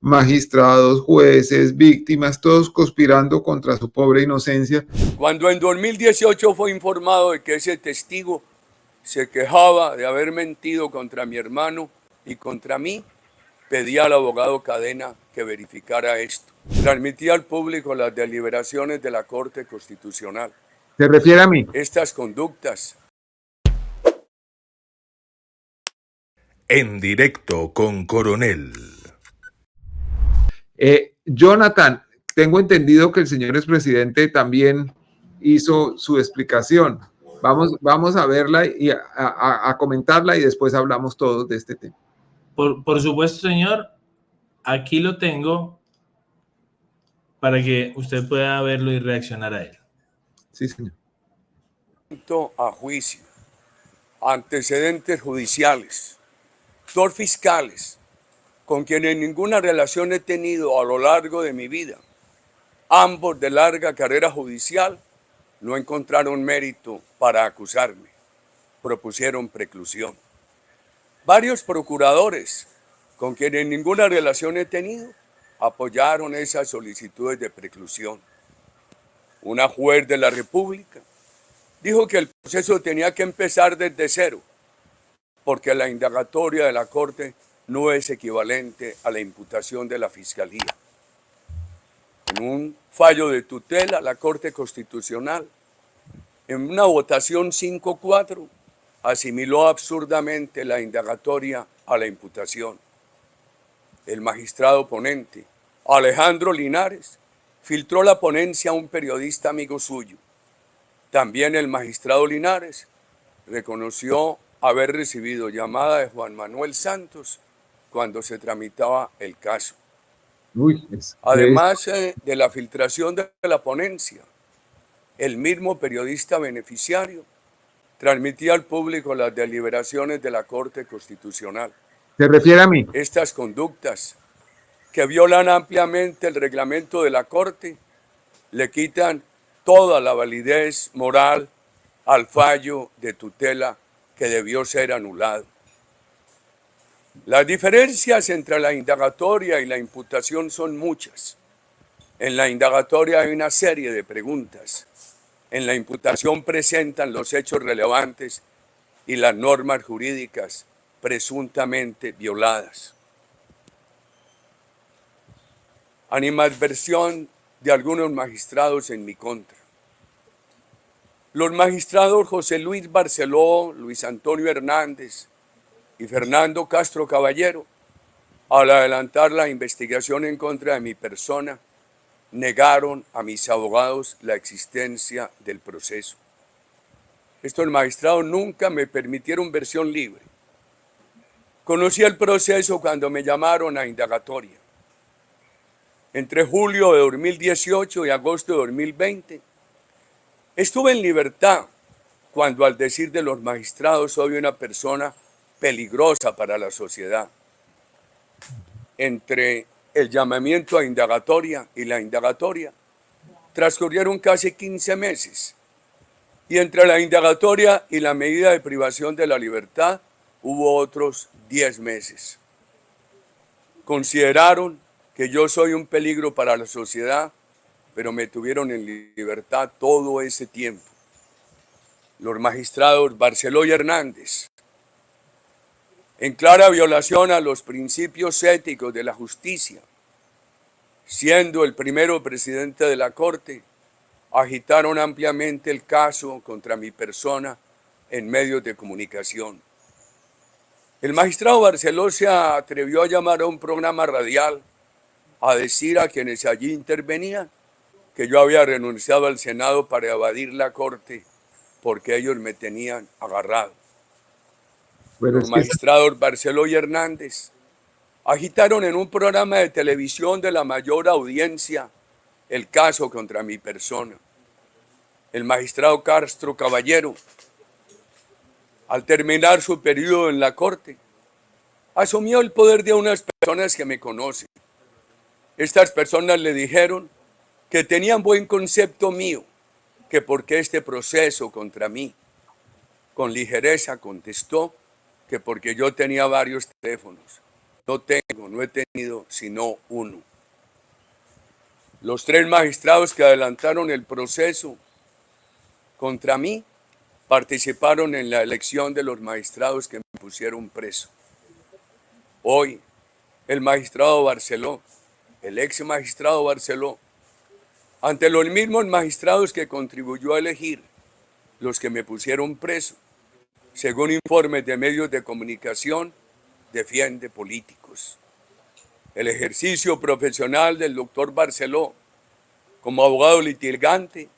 magistrados, jueces, víctimas, todos conspirando contra su pobre inocencia. Cuando en 2018 fue informado de que ese testigo se quejaba de haber mentido contra mi hermano y contra mí, pedí al abogado Cadena que verificara esto. Transmití al público las deliberaciones de la Corte Constitucional. ¿Se refiere a mí? Estas conductas. En directo con Coronel. Jonathan, tengo entendido que el señor expresidente también hizo su explicación. Vamos a verla y a comentarla y después hablamos todos de este tema. Por supuesto, señor. Aquí lo tengo para que usted pueda verlo y reaccionar a él. Sí, señor. A juicio, antecedentes judiciales, dos fiscales con quienes ninguna relación he tenido a lo largo de mi vida, ambos de larga carrera judicial, no encontraron mérito para acusarme, propusieron preclusión. Varios procuradores con quienes ninguna relación he tenido apoyaron esas solicitudes de preclusión. Una juez de la República dijo que el proceso tenía que empezar desde cero, porque la indagatoria de la Corte no es equivalente a la imputación de la Fiscalía. En un fallo de tutela, la Corte Constitucional, en una votación 5-4, asimiló absurdamente la indagatoria a la imputación. El magistrado ponente, Alejandro Linares, filtró la ponencia a un periodista amigo suyo. También el magistrado Linares reconoció haber recibido llamada de Juan Manuel Santos cuando se tramitaba el caso. Además de la filtración de la ponencia, el mismo periodista beneficiario transmitía al público las deliberaciones de la Corte Constitucional. ¿Se refiere a mí? Estas conductas que violan ampliamente el reglamento de la Corte le quitan toda la validez moral al fallo de tutela que debió ser anulado. Las diferencias entre la indagatoria y la imputación son muchas. En la indagatoria hay una serie de preguntas. En la imputación presentan los hechos relevantes y las normas jurídicas presuntamente violadas. Animadversión de algunos magistrados en mi contra. Los magistrados José Luis Barceló, Luis Antonio Hernández y Fernando Castro Caballero, al adelantar la investigación en contra de mi persona, negaron a mis abogados la existencia del proceso. Estos magistrados nunca me permitieron versión libre. Conocí el proceso cuando me llamaron a indagatoria. Entre julio de 2018 y agosto de 2020, estuve en libertad cuando, al decir de los magistrados, soy una persona peligrosa para la sociedad. Entre el llamamiento a indagatoria y la indagatoria transcurrieron casi 15 meses. Y entre la indagatoria y la medida de privación de la libertad hubo otros 10 meses. Consideraron que yo soy un peligro para la sociedad, pero me tuvieron en libertad todo ese tiempo. Los magistrados Barceló y Hernández, en clara violación a los principios éticos de la justicia, siendo el primero presidente de la Corte, agitaron ampliamente el caso contra mi persona en medios de comunicación. El magistrado Barceló se atrevió a llamar a un programa radial a decir a quienes allí intervenían que yo había renunciado al Senado para evadir la Corte porque ellos me tenían agarrado. Los magistrados Barceló y Hernández agitaron en un programa de televisión de la mayor audiencia el caso contra mi persona. El magistrado Castro Caballero, al terminar su periodo en la Corte, asumió el poder de unas personas que me conocen. Estas personas le dijeron que tenían buen concepto mío, que porque este proceso contra mí, con ligereza contestó que porque yo tenía varios teléfonos. no he tenido sino uno. Los 3 magistrados que adelantaron el proceso contra mí participaron en la elección de los magistrados que me pusieron preso. Hoy, el magistrado Barceló, el ex magistrado Barceló, ante los mismos magistrados que contribuyó a elegir, los que me pusieron preso, según informes de medios de comunicación, defiende políticos. El ejercicio profesional del doctor Barceló como abogado litigante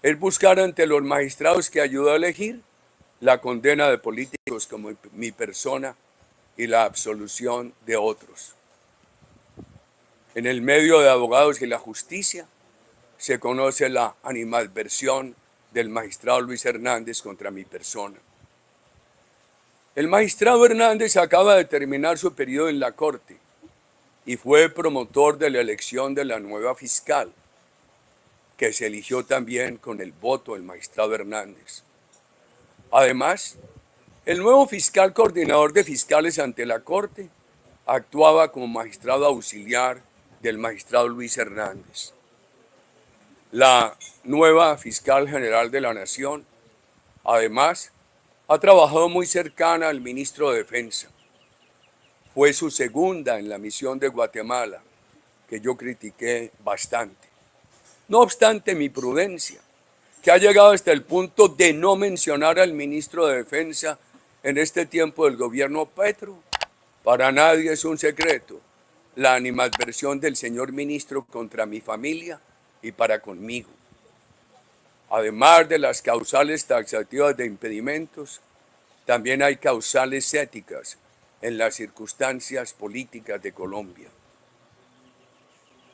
es buscar ante los magistrados que ayudó a elegir la condena de políticos como mi persona y la absolución de otros. En el medio de abogados y la justicia se conoce la animadversión del magistrado Luis Hernández contra mi persona. El magistrado Hernández acaba de terminar su periodo en la Corte y fue promotor de la elección de la nueva fiscal, que se eligió también con el voto del magistrado Hernández. Además, el nuevo fiscal coordinador de fiscales ante la Corte actuaba como magistrado auxiliar del magistrado Luis Hernández. La nueva fiscal general de la Nación, además, ha trabajado muy cercana al ministro de Defensa. Fue su segunda en la misión de Guatemala, que yo critiqué bastante. No obstante mi prudencia, que ha llegado hasta el punto de no mencionar al ministro de Defensa en este tiempo del gobierno Petro, para nadie es un secreto la animadversión del señor ministro contra mi familia y para conmigo. Además de las causales taxativas de impedimentos, también hay causales éticas en las circunstancias políticas de Colombia.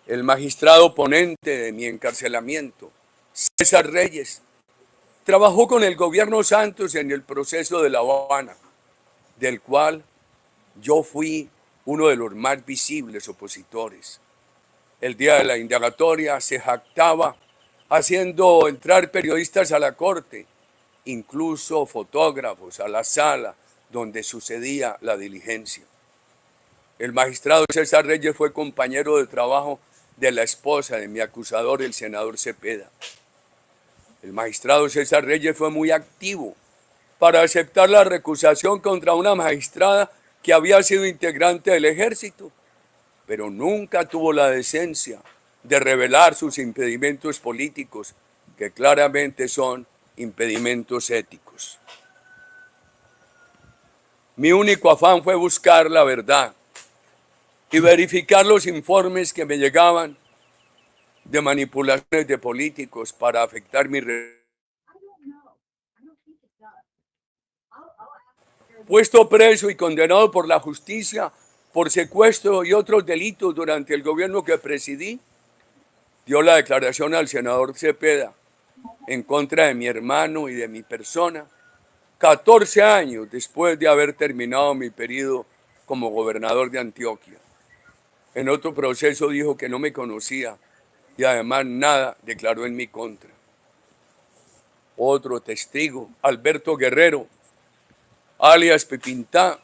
El magistrado ponente de mi encarcelamiento, César Reyes, trabajó con el gobierno Santos en el proceso de La Habana, del cual yo fui uno de los más visibles opositores. El día de la indagatoria se jactaba haciendo entrar periodistas a la corte, incluso fotógrafos a la sala donde sucedía la diligencia. El magistrado César Reyes fue compañero de trabajo de la esposa de mi acusador, el senador Cepeda. El magistrado César Reyes fue muy activo para aceptar la recusación contra una magistrada que había sido integrante del ejército, pero nunca tuvo la decencia de revelar sus impedimentos políticos, que claramente son impedimentos éticos. Mi único afán fue buscar la verdad y verificar los informes que me llegaban de manipulaciones de políticos para afectar mi puesto preso y condenado por la justicia por secuestro y otros delitos durante el gobierno que presidí, dio la declaración al senador Cepeda en contra de mi hermano y de mi persona, 14 años después de haber terminado mi periodo como gobernador de Antioquia. En otro proceso dijo que no me conocía y además nada declaró en mi contra. Otro testigo, Alberto Guerrero, alias Pepintá,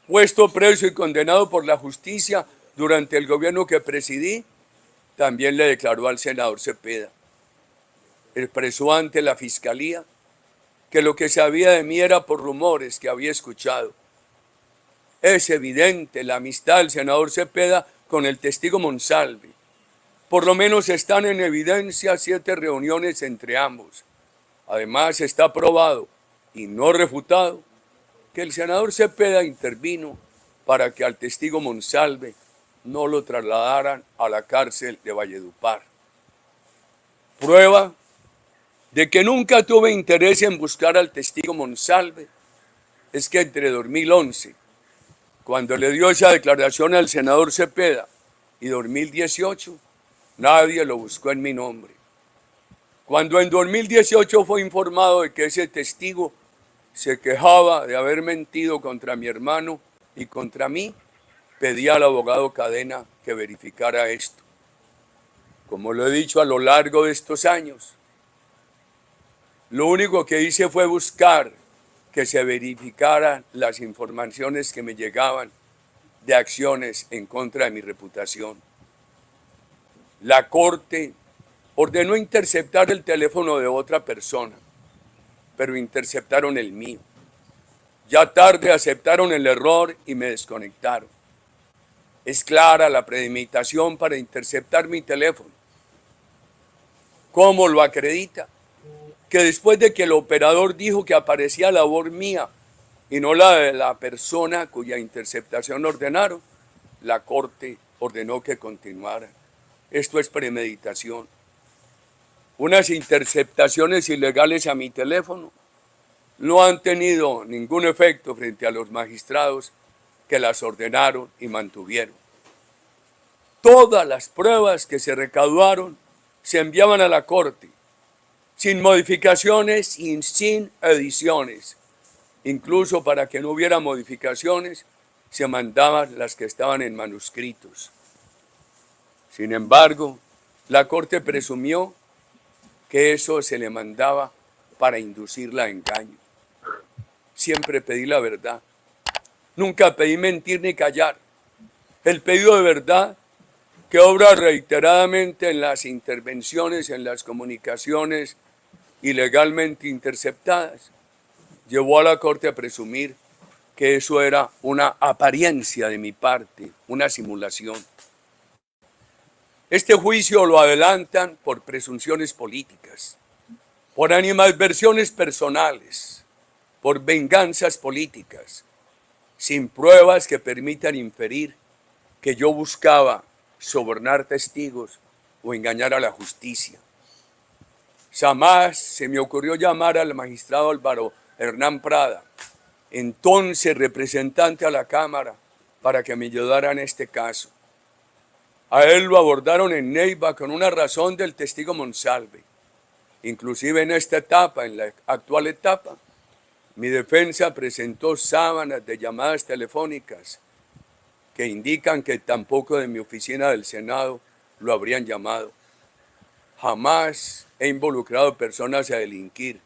puesto preso y condenado por la justicia durante el gobierno que presidí, también le declaró al senador Cepeda. Expresó ante la fiscalía que lo que sabía de mí era por rumores que había escuchado. Es evidente la amistad del senador Cepeda con el testigo Monsalve. Por lo menos están en evidencia 7 reuniones entre ambos. Además está probado y no refutado que el senador Cepeda intervino para que al testigo Monsalve no lo trasladaran a la cárcel de Valledupar. Prueba de que nunca tuve interés en buscar al testigo Monsalve es que entre 2011, cuando le dio esa declaración al senador Cepeda, y 2018, nadie lo buscó en mi nombre. Cuando en 2018 fue informado de que ese testigo se quejaba de haber mentido contra mi hermano y contra mí, pedí al abogado Cadena que verificara esto. Como lo he dicho a lo largo de estos años, lo único que hice fue buscar que se verificaran las informaciones que me llegaban de acciones en contra de mi reputación. La Corte ordenó interceptar el teléfono de otra persona, pero interceptaron el mío. Ya tarde aceptaron el error y me desconectaron. Es clara la premeditación para interceptar mi teléfono. ¿Cómo lo acredita? Que después de que el operador dijo que aparecía la voz mía y no la de la persona cuya interceptación ordenaron, la Corte ordenó que continuara. Esto es premeditación. Unas interceptaciones ilegales a mi teléfono no han tenido ningún efecto frente a los magistrados que las ordenaron y mantuvieron. Todas las pruebas que se recaudaron se enviaban a la Corte, sin modificaciones y sin ediciones. Incluso para que no hubiera modificaciones, se mandaban las que estaban en manuscritos. Sin embargo, la Corte presumió que eso se le mandaba para inducirla a engaño. Siempre pedí la verdad. Nunca pedí mentir ni callar. El pedido de verdad, que obra reiteradamente en las intervenciones, en las comunicaciones ilegalmente interceptadas, llevó a la Corte a presumir que eso era una apariencia de mi parte, una simulación. Este juicio lo adelantan por presunciones políticas, por animadversiones personales, por venganzas políticas, sin pruebas que permitan inferir que yo buscaba sobornar testigos o engañar a la justicia. Jamás se me ocurrió llamar al magistrado Álvaro Hernán Prada, entonces representante a la Cámara, para que me ayudara en este caso. A él lo abordaron en Neiva con una razón del testigo Monsalve. Inclusive en esta etapa, en la actual etapa, mi defensa presentó sábanas de llamadas telefónicas que indican que tampoco de mi oficina del Senado lo habrían llamado. Jamás he involucrado personas a delinquir,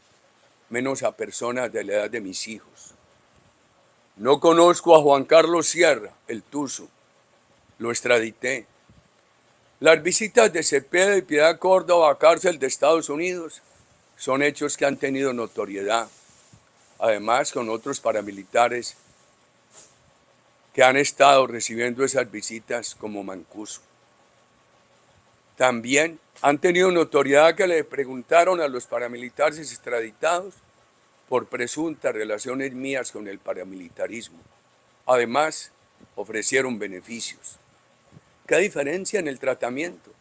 menos a personas de la edad de mis hijos. No conozco a Juan Carlos Sierra, el Tuzo. Lo extradité. Las visitas de Cepeda y Piedad Córdoba a cárcel de Estados Unidos son hechos que han tenido notoriedad. Además, con otros paramilitares que han estado recibiendo esas visitas como Mancuso. También han tenido notoriedad que le preguntaron a los paramilitares extraditados por presuntas relaciones mías con el paramilitarismo. Además, ofrecieron beneficios. ¿Qué diferencia en el tratamiento?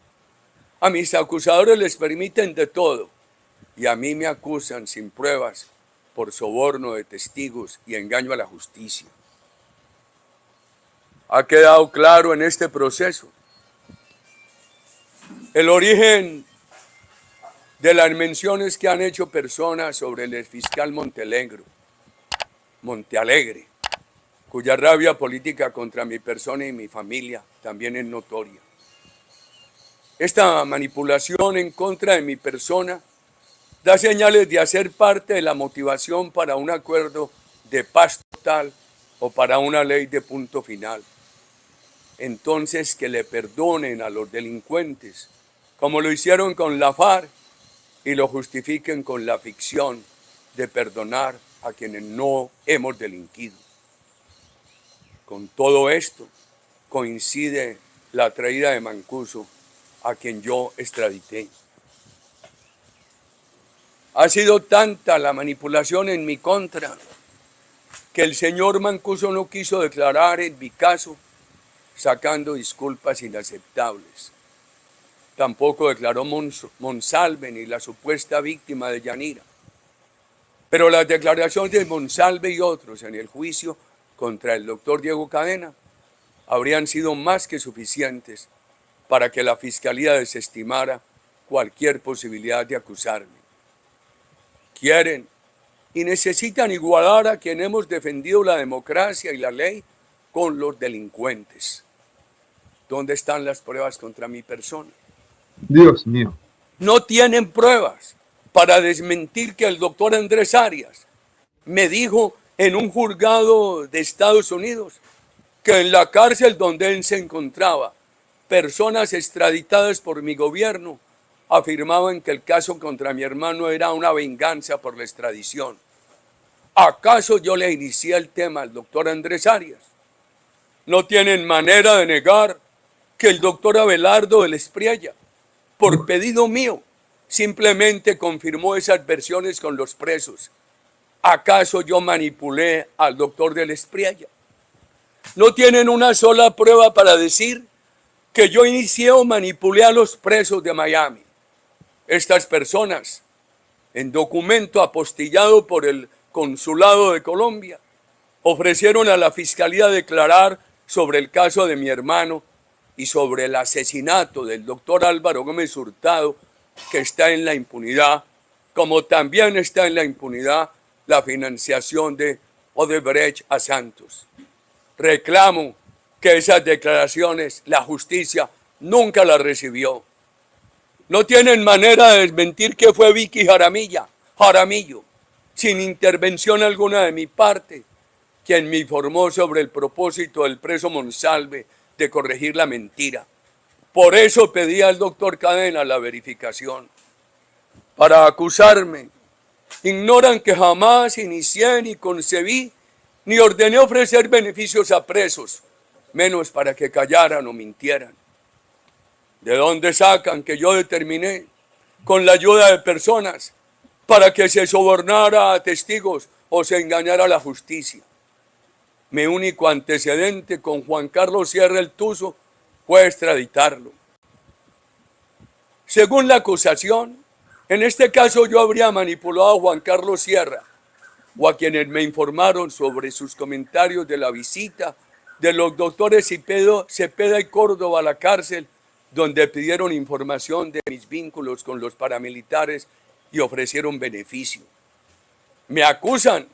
A mis acusadores les permiten de todo y a mí me acusan sin pruebas por soborno de testigos y engaño a la justicia. Ha quedado claro en este proceso el origen de las menciones que han hecho personas sobre el exfiscal Montealegre, cuya rabia política contra mi persona y mi familia también es notoria. Esta manipulación en contra de mi persona da señales de hacer parte de la motivación para un acuerdo de paz total o para una ley de punto final. Entonces que le perdonen a los delincuentes, como lo hicieron con la FARC, y lo justifiquen con la ficción de perdonar a quienes no hemos delinquido. Con todo esto coincide la traída de Mancuso, a quien yo extradité. Ha sido tanta la manipulación en mi contra que el señor Mancuso no quiso declarar en mi caso, sacando disculpas inaceptables. Tampoco declaró Monsalve ni la supuesta víctima de Yanira. Pero las declaraciones de Monsalve y otros en el juicio contra el doctor Diego Cadena habrían sido más que suficientes para que la Fiscalía desestimara cualquier posibilidad de acusarme. Quieren y necesitan igualar a quien hemos defendido la democracia y la ley con los delincuentes. ¿Dónde están las pruebas contra mi persona? Dios mío. No tienen pruebas para desmentir que el doctor Andrés Arias me dijo en un juzgado de Estados Unidos que en la cárcel donde él se encontraba, personas extraditadas por mi gobierno afirmaban que el caso contra mi hermano era una venganza por la extradición. ¿Acaso yo le inicié el tema al doctor Andrés Arias? No tienen manera de negar que el doctor Abelardo del Espriella, por pedido mío, simplemente confirmó esas versiones con los presos. ¿Acaso yo manipulé al doctor del Espriella? No tienen una sola prueba para decir que yo inicié o manipulé a los presos de Miami. Estas personas, en documento apostillado por el Consulado de Colombia, ofrecieron a la Fiscalía declarar sobre el caso de mi hermano y sobre el asesinato del doctor Álvaro Gómez Hurtado, que está en la impunidad, como también está en la impunidad la financiación de Odebrecht a Santos. Reclamo que esas declaraciones la justicia nunca las recibió. No tienen manera de desmentir que fue Vicky Jaramillo, sin intervención alguna de mi parte, quien me informó sobre el propósito del preso Monsalve de corregir la mentira. Por eso pedí al doctor Cadena la verificación. Para acusarme, ignoran que jamás inicié ni concebí ni ordené ofrecer beneficios a presos, menos para que callaran o mintieran. ¿De dónde sacan que yo determiné, con la ayuda de personas, para que se sobornara a testigos o se engañara a la justicia? Mi único antecedente con Juan Carlos Sierra el Tuzo fue extraditarlo. Según la acusación, en este caso yo habría manipulado a Juan Carlos Sierra o a quienes me informaron sobre sus comentarios de la visita de los doctores Cepeda y Córdoba a la cárcel, donde pidieron información de mis vínculos con los paramilitares y ofrecieron beneficio. Me acusan,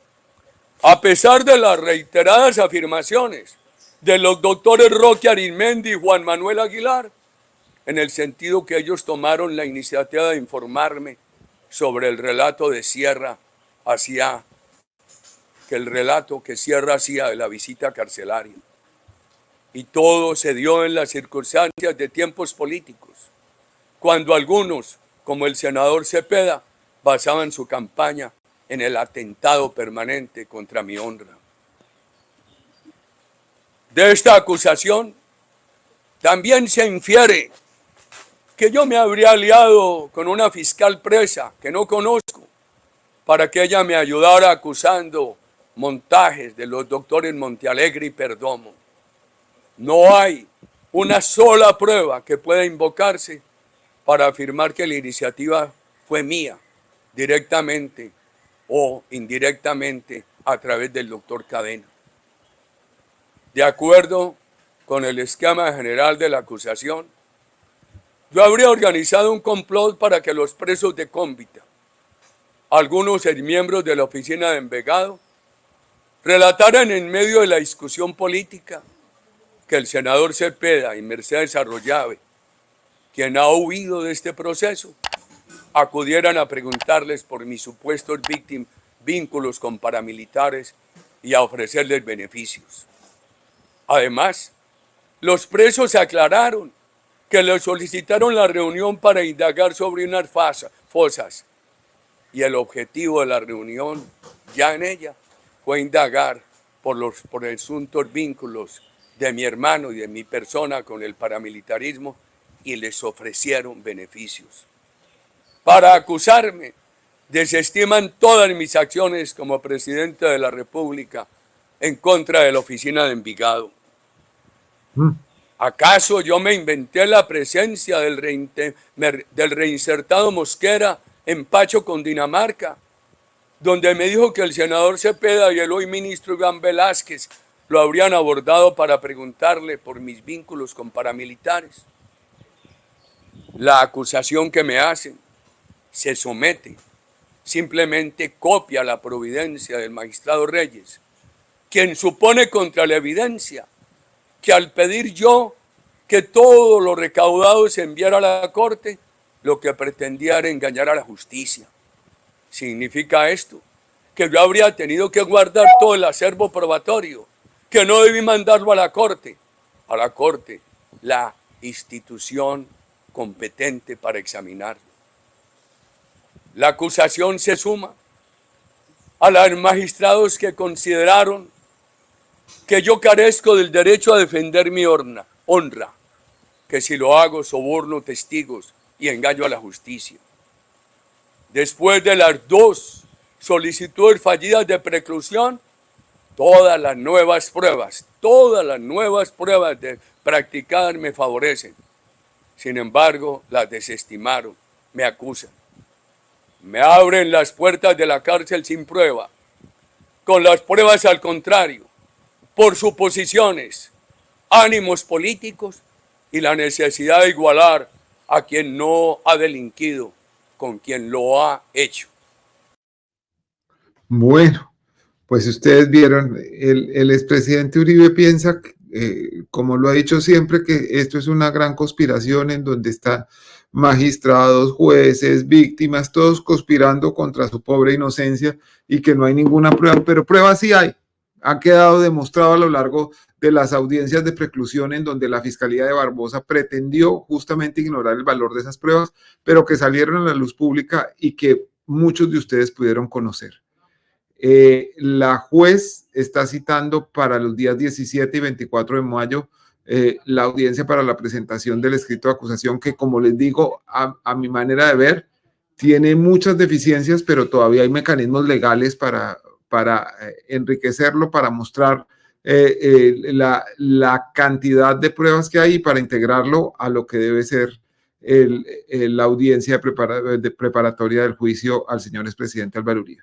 a pesar de las reiteradas afirmaciones de los doctores Roque Arizmendi y Juan Manuel Aguilar, en el sentido que ellos tomaron la iniciativa de informarme sobre el relato de Sierra el relato que Sierra hacía de la visita carcelaria. Y todo se dio en las circunstancias de tiempos políticos, cuando algunos, como el senador Cepeda, basaban su campaña en el atentado permanente contra mi honra. De esta acusación también se infiere que yo me habría aliado con una fiscal presa que no conozco para que ella me ayudara acusando montajes de los doctores Montealegre y Perdomo. No hay una sola prueba que pueda invocarse para afirmar que la iniciativa fue mía, directamente o indirectamente a través del doctor Cadena. De acuerdo con el esquema general de la acusación, yo habría organizado un complot para que los presos de Cómbita, algunos miembros de la oficina de Envigado, relataran en medio de la discusión política que el senador Cepeda y Mercedes Arroyave, quien ha huido de este proceso, acudieran a preguntarles por mis supuestos vínculos con paramilitares y a ofrecerles beneficios. Además, los presos aclararon que le solicitaron la reunión para indagar sobre unas fosas y el objetivo de la reunión, ya en ella, fue indagar por presuntos vínculos de mi hermano y de mi persona con el paramilitarismo y les ofrecieron beneficios. Para acusarme, desestiman todas mis acciones como presidente de la República en contra de la oficina de Envigado. ¿Acaso yo me inventé la presencia del reinsertado Mosquera en Pacho, Cundinamarca, donde me dijo que el senador Cepeda y el hoy ministro Iván Velázquez lo habrían abordado para preguntarle por mis vínculos con paramilitares? La acusación que me hacen se somete, simplemente copia la providencia del magistrado Reyes, quien supone contra la evidencia que al pedir yo que todo lo recaudado se enviara a la corte, lo que pretendía era engañar a la justicia. ¿Significa esto que yo habría tenido que guardar todo el acervo probatorio, que no debí mandarlo a la corte, la institución competente para examinarlo. La acusación se suma a los magistrados que consideraron que yo carezco del derecho a defender mi honra, que si lo hago soborno testigos y engaño a la justicia. Después de las 2 solicitudes fallidas de preclusión, todas las nuevas pruebas practicadas me favorecen. Sin embargo, las desestimaron, me acusan. Me abren las puertas de la cárcel sin prueba, con las pruebas al contrario, por suposiciones, ánimos políticos y la necesidad de igualar a quien no ha delinquido con quien lo ha hecho. Bueno, pues ustedes vieron, el expresidente Uribe piensa, como lo ha dicho siempre, que esto es una gran conspiración en donde están magistrados, jueces, víctimas, todos conspirando contra su pobre inocencia y que no hay ninguna prueba, pero pruebas sí hay. Ha quedado demostrado a lo largo de las audiencias de preclusión en donde la Fiscalía de Barbosa pretendió justamente ignorar el valor de esas pruebas, pero que salieron a la luz pública y que muchos de ustedes pudieron conocer. La juez está citando para los días 17 y 24 de mayo la audiencia para la presentación del escrito de acusación que, como les digo, a mi manera de ver, tiene muchas deficiencias, pero todavía hay mecanismos legales para enriquecerlo, para mostrar la cantidad de pruebas que hay y para integrarlo a lo que debe ser la audiencia de preparatoria del juicio al señor expresidente Álvaro Uribe.